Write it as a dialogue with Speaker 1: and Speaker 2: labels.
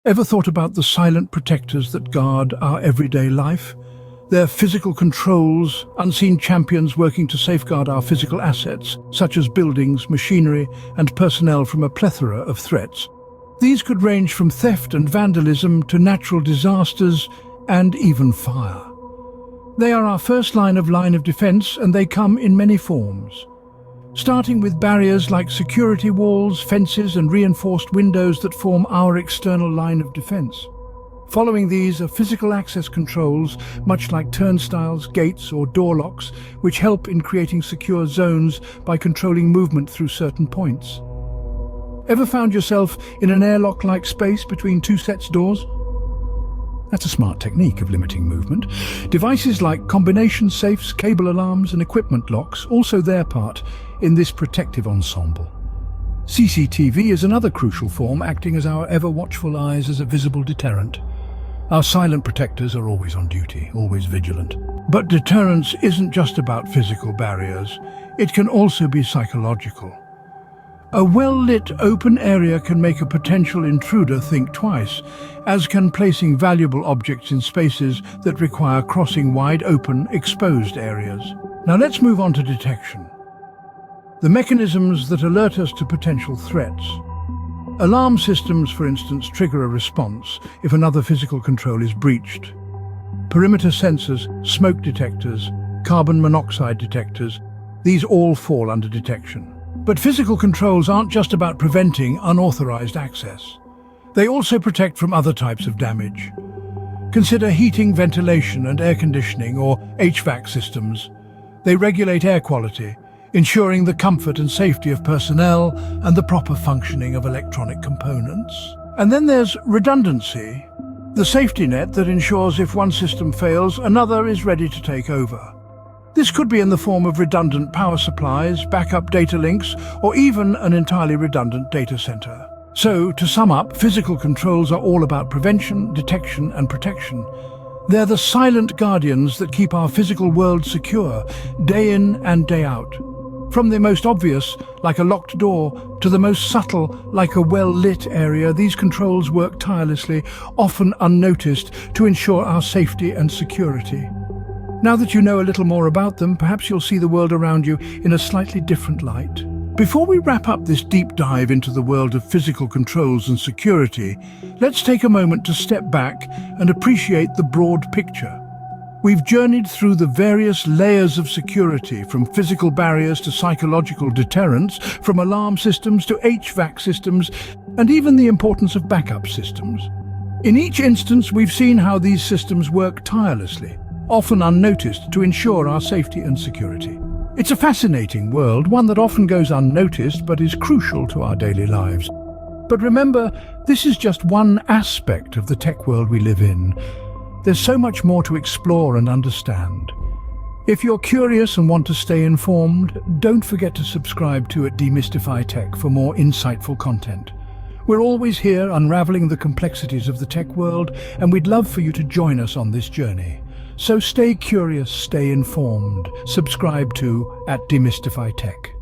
Speaker 1: Ever thought about the silent protectors that guard our everyday life? They're physical controls, unseen champions working to safeguard our physical assets, such as buildings, machinery, and personnel from a plethora of threats. These could range from theft and vandalism to natural disasters and even fire. They are our first line of defense, and they come in many forms. Starting with barriers like security walls, fences and reinforced windows that form our external line of defense. Following these are physical access controls, much like turnstiles, gates or door locks, which help in creating secure zones by controlling movement through certain points. Ever found yourself in an airlock-like space between two sets of doors? That's a smart technique of limiting movement. Devices like combination safes, cable alarms and equipment locks also their part in this protective ensemble. CCTV is another crucial form, acting as our ever-watchful eyes as a visible deterrent. Our silent protectors are always on duty, always vigilant. But deterrence isn't just about physical barriers. It can also be psychological. A well-lit open area can make a potential intruder think twice, as can placing valuable objects in spaces that require crossing wide open, exposed areas. Now let's move on to detection. The mechanisms that alert us to potential threats. Alarm systems, for instance, trigger a response if another physical control is breached. Perimeter sensors, smoke detectors, carbon monoxide detectors, these all fall under detection. But physical controls aren't just about preventing unauthorized access. They also protect from other types of damage. Consider heating, ventilation and air conditioning, or HVAC systems. They regulate air quality, ensuring the comfort and safety of personnel and the proper functioning of electronic components. And then there's redundancy, the safety net that ensures if one system fails, another is ready to take over. This could be in the form of redundant power supplies, backup data links, or even an entirely redundant data center. So, to sum up, physical controls are all about prevention, detection, and protection. They're the silent guardians that keep our physical world secure, day in and day out. From the most obvious, like a locked door, to the most subtle, like a well-lit area, these controls work tirelessly, often unnoticed, to ensure our safety and security. Now that you know a little more about them, perhaps you'll see the world around you in a slightly different light. Before we wrap up this deep dive into the world of physical controls and security, let's take a moment to step back and appreciate the broad picture. We've journeyed through the various layers of security, from physical barriers to psychological deterrence, from alarm systems to HVAC systems, and even the importance of backup systems. In each instance, we've seen how these systems work tirelessly, often unnoticed, to ensure our safety and security. It's a fascinating world, one that often goes unnoticed but is crucial to our daily lives. But remember, this is just one aspect of the tech world we live in. There's so much more to explore and understand. If you're curious and want to stay informed, don't forget to subscribe to Demystify Tech for more insightful content. We're always here unraveling the complexities of the tech world, and we'd love for you to join us on this journey. So stay curious, stay informed. Subscribe to Demystify Tech.